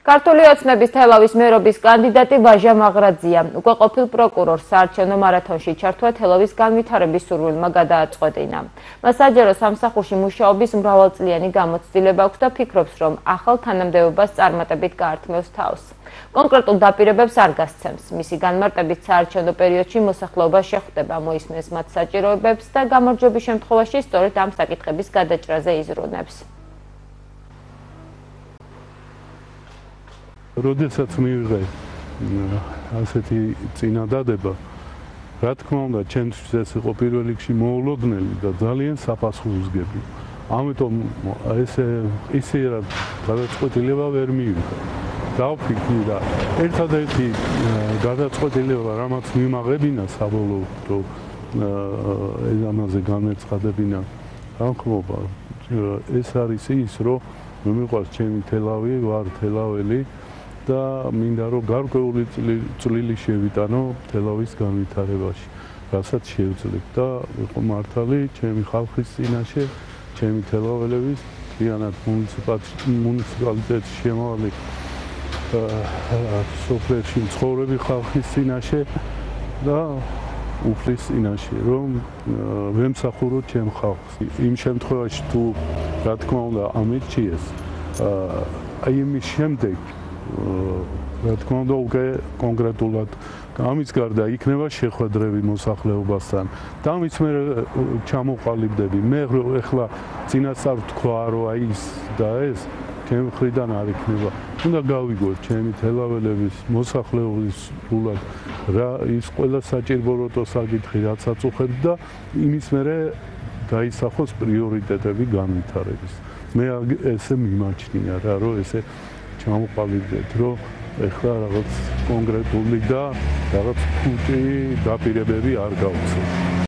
ქართული ოცნების თელავის მერობის კანდიდატი ვაჟა მაღრაძია უკვე ყოფილ პროკურორს საარჩევნო მარათონში ჩართვა თელავის განვითარების სურვილმა გადააწყვეტინა. მას საჯარო სამსახურში მუშაობის მრავალწლიანი გამოცდილება აქვს და ფიქრობს, რომ ახალ თანამდებობას წარმატებით გაართმევს თავს. კონკრეტულ დაპირებებს არ გასცემს. მისი განმარტებით საარჩევნო პერიოდში მოსახლეობა შეხვდება, მოისმენს მათ საჭიროებებს და გამარჯვების შემთხვევაში სწორედ ამ საკითხების გადაჭრაზე იზრუნებს. როდესაც მივიღე ასეთი წინადადება, რა თქმა უნდა, ჩემთვის ეს იყო პირველ რიგში მოულოდნელი და ძალიან საფასურისგები. ამიტომ ისეერად გადაწყვეტილება ვერ მივიღე. დავფიქრი რა, ერთადერთი გადაწყვეტილება, რამაც მიმაღებინა საბოლოოდ ამაზე განმეცხადებინა თანხმობა, ეს არის ის, რომ მიყვარს ჩემი თელავი, ვარ თელაველი და მინდა რომ გარკვეული წვლილი შევიტანო თელავის განვითარებაში, რასაც შევძლებ და ვიყო მართალი ჩემი ხალხის წინაშე, ჩემი თელაველების, მთლიანად მუნიციპალიტეტის შემავალი სოფლებში მცხოვრები ხალხის წინაშე და უფლის წინაშე, რომ ვემსახუროთ ჩემ ხალხს. იმ შემთხვევაში თუ რა თქმა უნდა ამირჩიეს, აი იმის შემდეგ რა თქმა უნდა უკვე კონკრეტულად ამის გარდა იქნება შეხვედრები მოსახლეობასთან და ამის მე ჩამოყალიბდები. მე ეხლა წინასწარ თქვა რომ აი ის და ეს ჩემ მხრიდან არ იქნება. უნდა გავიგოთ ჩემი თელაველების მოსახლეობის სრულად რა ის ყველა საჭიროებო საკითხი რაც აწუხებთ და იმის მერე გაისახოს პრიორიტეტები განვითარების. მე ესე მიმაჩნია რა რომ ესე ჩამოყალიბდეთ რომ ეხლა რაღაც კონკრეტული და რაღაც ფუჭი დაპირებები არ გავხსენთ.